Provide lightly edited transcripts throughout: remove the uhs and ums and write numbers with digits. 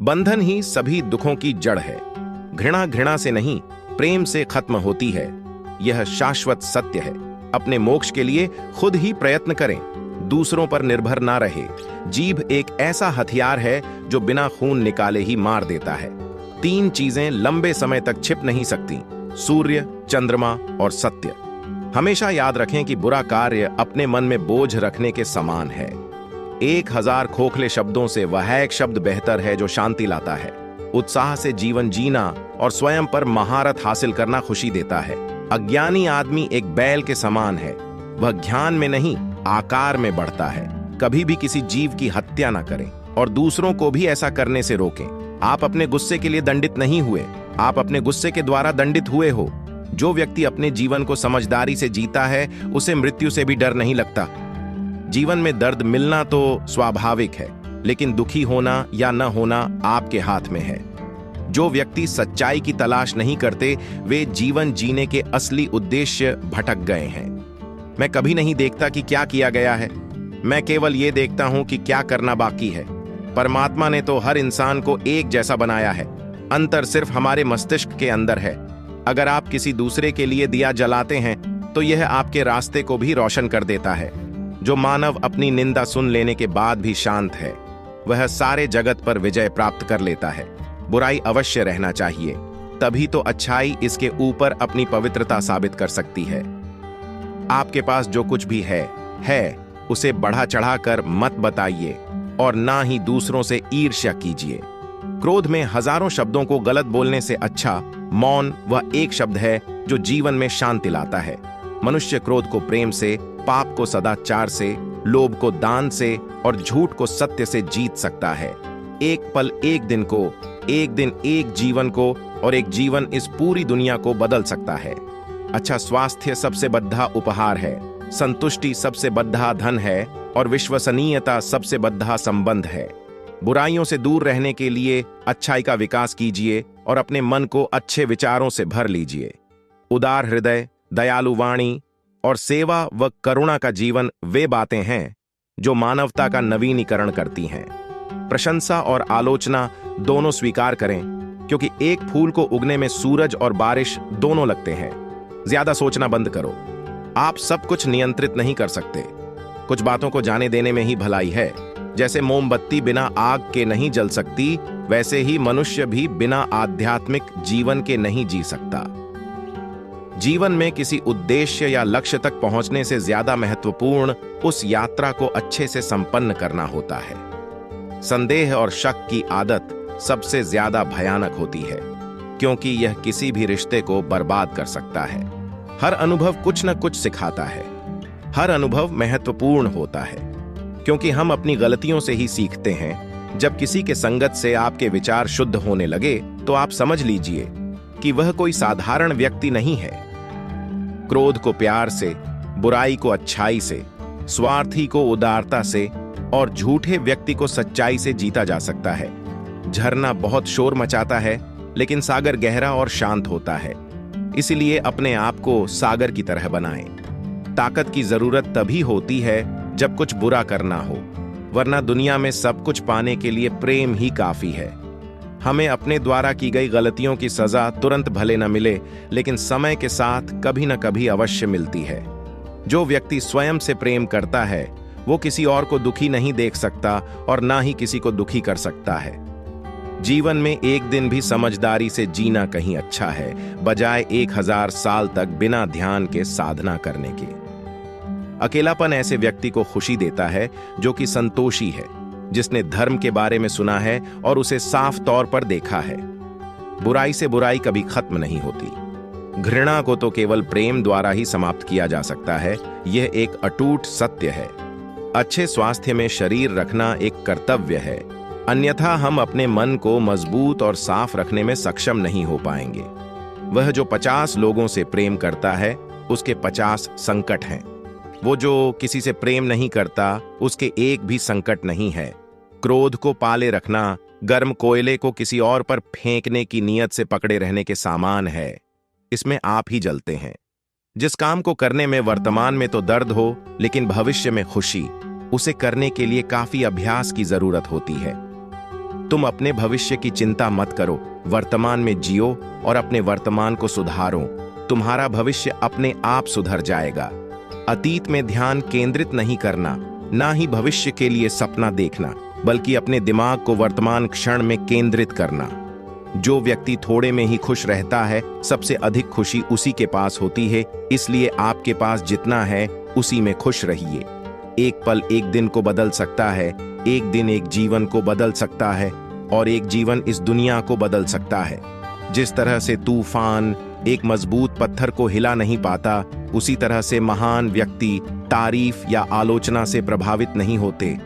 बंधन ही सभी दुखों की जड़ है। घृणा घृणा से नहीं, प्रेम से खत्म होती है। यह शाश्वत सत्य है। अपने मोक्ष के लिए खुद ही प्रयत्न करें, दूसरों पर निर्भर ना रहे। जीभ एक ऐसा हथियार है जो बिना खून निकाले ही मार देता है। 3 चीजें लंबे समय तक छिप नहीं सकती: सूर्य, चंद्रमा और सत्य। हमेशा याद रखें कि बुरा कार्य अपने मन में बोझ रखने के समान है। 1000 खोखले शब्दों से वह एक शब्द बेहतर है जो शांति लाता है। उत्साह से जीवन जीना और स्वयं पर महारत हासिल करना खुशी देता है। अज्ञानी आदमी एक बैल के समान है, वह ज्ञान में नहीं आकार में बढ़ता है। कभी भी किसी जीव की हत्या ना करें और दूसरों को भी ऐसा करने से रोकें। आप अपने गुस्से के लिए दंडित नहीं हुए, आप अपने गुस्से के द्वारा दंडित हुए हो। जो व्यक्ति अपने जीवन को समझदारी से जीता है उसे मृत्यु से भी डर नहीं लगता। जीवन में दर्द मिलना तो स्वाभाविक है, लेकिन दुखी होना या न होना आपके हाथ में है। जो व्यक्ति सच्चाई की तलाश नहीं करते वे जीवन जीने के असली उद्देश्य भटक गए हैं। मैं कभी नहीं देखता कि क्या किया गया है, मैं केवल ये देखता हूं कि क्या करना बाकी है। परमात्मा ने तो हर इंसान को एक जैसा बनाया है, अंतर सिर्फ हमारे मस्तिष्क के अंदर है। अगर आप किसी दूसरे के लिए दिया जलाते हैं तो यह आपके रास्ते को भी रोशन कर देता है। जो मानव अपनी निंदा सुन लेने के बाद भी शांत है, वह सारे जगत पर विजय प्राप्त कर लेता है। बुराई अवश्य रहना चाहिए, तभी तो अच्छाई इसके ऊपर अपनी पवित्रता साबित कर सकती है। आपके पास जो कुछ भी है उसे बढ़ा चढ़ाकर मत बताइए और ना ही दूसरों से ईर्ष्या कीजिए। क्रोध में हजारों शब्दों को गलत बोलने से अच्छा मौन वह एक शब्द है जो जीवन में शांति लाता है। मनुष्य क्रोध को प्रेम से, पाप को सदाचार से, लोभ को दान से और झूठ को सत्य से जीत सकता है। एक पल एक दिन को, एक दिन एक जीवन को और एक जीवन इस पूरी दुनिया को बदल सकता है। अच्छा स्वास्थ्य सबसे बड़ा उपहार है, संतुष्टि सबसे बड़ा धन है और विश्वसनीयता सबसे बड़ा संबंध है। बुराइयों से दूर रहने के लिए अच्छाई का विकास कीजिए और अपने मन को अच्छे विचारों से भर लीजिए। उदार हृदय, दयालु वाणी और सेवा व करुणा का जीवन वे बातें हैं जो मानवता का नवीनीकरण करती हैं। प्रशंसा और आलोचना दोनों स्वीकार करें, क्योंकि एक फूल को उगने में सूरज और बारिश दोनों लगते हैं। ज्यादा सोचना बंद करो। आप सब कुछ नियंत्रित नहीं कर सकते। कुछ बातों को जाने देने में ही भलाई है। जैसे मोमबत्ती बिना आग के नहीं जल सकती, वैसे ही मनुष्य भी बिना आध्यात्मिक जीवन के नहीं जी सकता। जीवन में किसी उद्देश्य या लक्ष्य तक पहुंचने से ज्यादा महत्वपूर्ण उस यात्रा को अच्छे से संपन्न करना होता है। संदेह और शक की आदत सबसे ज्यादा भयानक होती है, क्योंकि यह किसी भी रिश्ते को बर्बाद कर सकता है। हर अनुभव कुछ न कुछ सिखाता है। हर अनुभव महत्वपूर्ण होता है, क्योंकि हम अपनी गलतियों से ही सीखते हैं। जब किसी के संगत से आपके विचार शुद्ध होने लगे तो आप समझ लीजिए कि वह कोई साधारण व्यक्ति नहीं है। क्रोध को प्यार से, बुराई को अच्छाई से, स्वार्थी को उदारता से और झूठे व्यक्ति को सच्चाई से जीता जा सकता है। झरना बहुत शोर मचाता है, लेकिन सागर गहरा और शांत होता है। इसलिए अपने आप को सागर की तरह बनाएं। ताकत की जरूरत तभी होती है जब कुछ बुरा करना हो, वरना दुनिया में सब कुछ पाने के लिए प्रेम ही काफी है। हमें अपने द्वारा की गई गलतियों की सजा तुरंत भले न मिले, लेकिन समय के साथ कभी न कभी अवश्य मिलती है। जो व्यक्ति स्वयं से प्रेम करता है वो किसी और को दुखी नहीं देख सकता और ना ही किसी को दुखी कर सकता है। जीवन में एक दिन भी समझदारी से जीना कहीं अच्छा है, बजाय 1000 साल तक बिना ध्यान के साधना करने के। अकेलापन ऐसे व्यक्ति को खुशी देता है जो कि संतोषी है, जिसने धर्म के बारे में सुना है और उसे साफ तौर पर देखा है। बुराई से बुराई कभी खत्म नहीं होती। घृणा को तो केवल प्रेम द्वारा ही समाप्त किया जा सकता है। यह एक अटूट सत्य है। अच्छे स्वास्थ्य में शरीर रखना एक कर्तव्य है, अन्यथा हम अपने मन को मजबूत और साफ रखने में सक्षम नहीं हो पाएंगे। वह जो 50 लोगों से प्रेम करता है उसके 50 संकट हैं। वो जो किसी से प्रेम नहीं करता उसके एक भी संकट नहीं है। क्रोध को पाले रखना गर्म कोयले को किसी और पर फेंकने की नीयत से पकड़े रहने के समान है। इसमें आप ही जलते हैं। जिस काम को करने में वर्तमान में तो दर्द हो, लेकिन भविष्य में खुशी, उसे करने के लिए काफी अभ्यास की जरूरत होती है। तुम अपने भविष्य की चिंता मत करो, वर्तमान में जियो और अपने वर्तमान को सुधारो। तुम्हारा भविष्य अपने आप सुधर जाएगा। अतीत में ध्यान केंद्रित नहीं करना, ना ही भविष्य के लिए सपना देखना, बल्कि अपने दिमाग को वर्तमान क्षण में केंद्रित करना। जो व्यक्ति थोड़े में ही खुश रहता है, सबसे अधिक खुशी उसी के पास होती है। इसलिए आपके पास जितना है उसी में खुश रहिए। एक पल एक दिन को बदल सकता है, एक दिन एक जीवन को बदल सकता है, और एक जीवन इस दुनिया को बदल सकता है। जिस तरह से तूफान एक मजबूत पत्थर को हिला नहीं पाता, उसी तरह से महान व्यक्ति तारीफ या आलोचना से प्रभावित नहीं होते।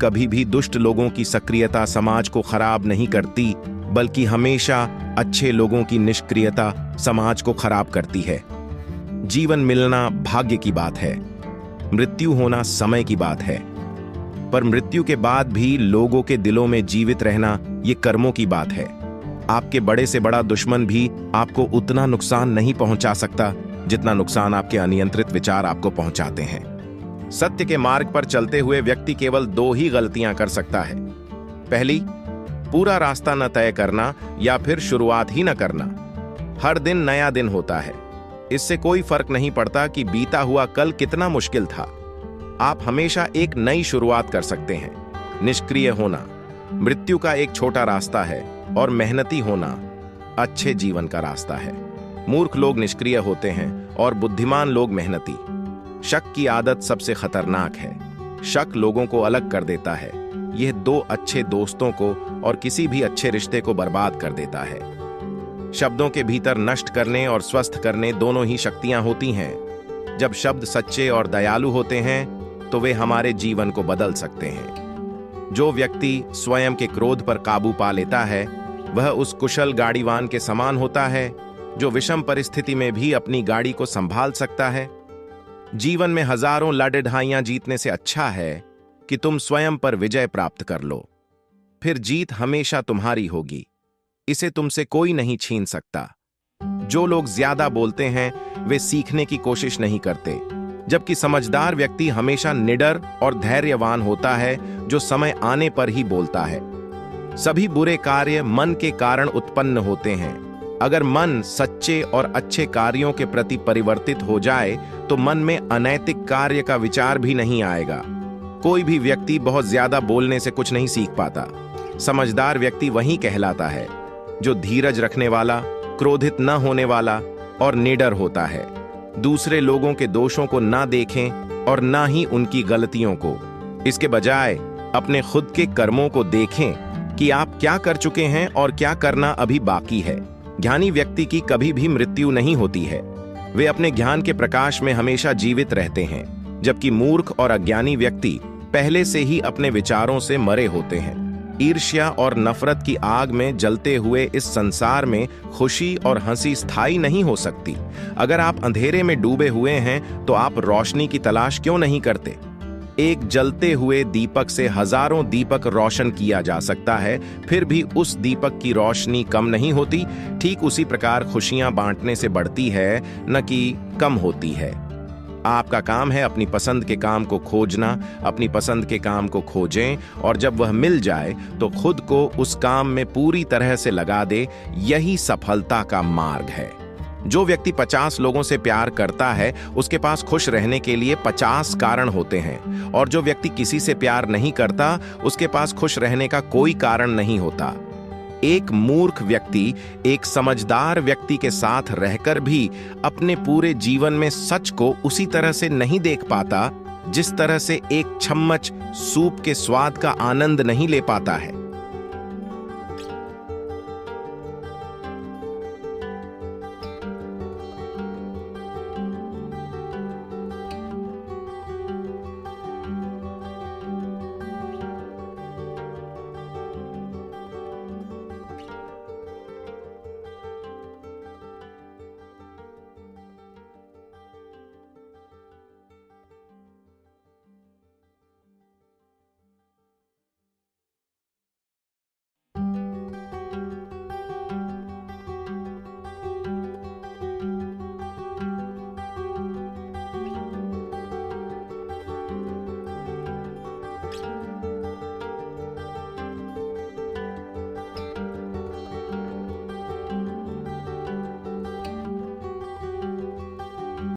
कभी भी दुष्ट लोगों की सक्रियता समाज को खराब नहीं करती, बल्कि हमेशा अच्छे लोगों की निष्क्रियता समाज को खराब करती है। जीवन मिलना भाग्य की बात है, मृत्यु होना समय की बात है, पर मृत्यु के बाद भी लोगों के दिलों में जीवित रहना ये कर्मों की बात है। आपके बड़े से बड़ा दुश्मन भी आपको उतना नुकसान नहीं पहुंचा सकता जितना नुकसान आपके अनियंत्रित विचार आपको पहुंचाते हैं। सत्य के मार्ग पर चलते हुए व्यक्ति केवल दो ही गलतियां कर सकता है। पहली, पूरा रास्ता न तय करना, या फिर शुरुआत ही न करना। हर दिन नया दिन होता है, इससे कोई फर्क नहीं पड़ता कि बीता हुआ कल कितना मुश्किल था। आप हमेशा एक नई शुरुआत कर सकते हैं। निष्क्रिय होना मृत्यु का एक छोटा रास्ता है, और मेहनती होना अच्छे जीवन का रास्ता है। मूर्ख लोग निष्क्रिय होते हैं और बुद्धिमान लोग मेहनती। शक की आदत सबसे खतरनाक है। शक लोगों को अलग कर देता है। यह दो अच्छे दोस्तों को और किसी भी अच्छे रिश्ते को बर्बाद कर देता है। शब्दों के भीतर नष्ट करने और स्वस्थ करने दोनों ही शक्तियां होती हैं। जब शब्द सच्चे और दयालु होते हैं तो वे हमारे जीवन को बदल सकते हैं। जो व्यक्ति स्वयं के क्रोध पर काबू पा लेता है, वह उस कुशल गाड़ीवान के समान होता है जो विषम परिस्थिति में भी अपनी गाड़ी को संभाल सकता है। जीवन में हजारों लड़ाइयां जीतने से अच्छा है कि तुम स्वयं पर विजय प्राप्त कर लो। फिर जीत हमेशा तुम्हारी होगी, इसे तुमसे कोई नहीं छीन सकता। जो लोग ज्यादा बोलते हैं वे सीखने की कोशिश नहीं करते, जबकि समझदार व्यक्ति हमेशा निडर और धैर्यवान होता है, जो समय आने पर ही बोलता है। सभी बुरे कार्य मन के कारण उत्पन्न होते हैं। अगर मन सच्चे और अच्छे कार्यों के प्रति परिवर्तित हो जाए तो मन में अनैतिक कार्य का विचार भी नहीं आएगा। कोई भी व्यक्ति बहुत ज्यादा बोलने से कुछ नहीं सीख पाता। समझदार व्यक्ति वही कहलाता है जो धीरज रखने वाला, क्रोधित न होने वाला और निडर होता है। दूसरे लोगों के दोषों को ना देखें और ना ही उनकी गलतियों को। इसके बजाय अपने खुद के कर्मों को देखें कि आप क्या कर चुके हैं और क्या करना अभी बाकी है। ज्ञानी व्यक्ति की कभी भी मृत्यु नहीं होती है। वे अपने ज्ञान के प्रकाश में हमेशा जीवित रहते हैं, जबकि मूर्ख और अज्ञानी व्यक्ति पहले से ही अपने विचारों से मरे होते हैं। ईर्ष्या और नफरत की आग में जलते हुए इस संसार में खुशी और हंसी स्थायी नहीं हो सकती। अगर आप अंधेरे में डूबे हुए हैं तो आप रोशनी की तलाश क्यों नहीं करते? एक जलते हुए दीपक से हजारों दीपक रोशन किया जा सकता है, फिर भी उस दीपक की रोशनी कम नहीं होती। ठीक उसी प्रकार खुशियां बांटने से बढ़ती है, न कि कम होती है। आपका काम है अपनी पसंद के काम को खोजना। अपनी पसंद के काम को खोजें, और जब वह मिल जाए तो खुद को उस काम में पूरी तरह से लगा दे। यही सफलता का मार्ग है। जो व्यक्ति 50 लोगों से प्यार करता है, उसके पास खुश रहने के लिए 50 कारण होते हैं, और जो व्यक्ति किसी से प्यार नहीं करता, उसके पास खुश रहने का कोई कारण नहीं होता। एक मूर्ख व्यक्ति एक समझदार व्यक्ति के साथ रहकर भी अपने पूरे जीवन में सच को उसी तरह से नहीं देख पाता जिस तरह से एक चम्मच सूप के स्वाद का आनंद नहीं ले पाता है।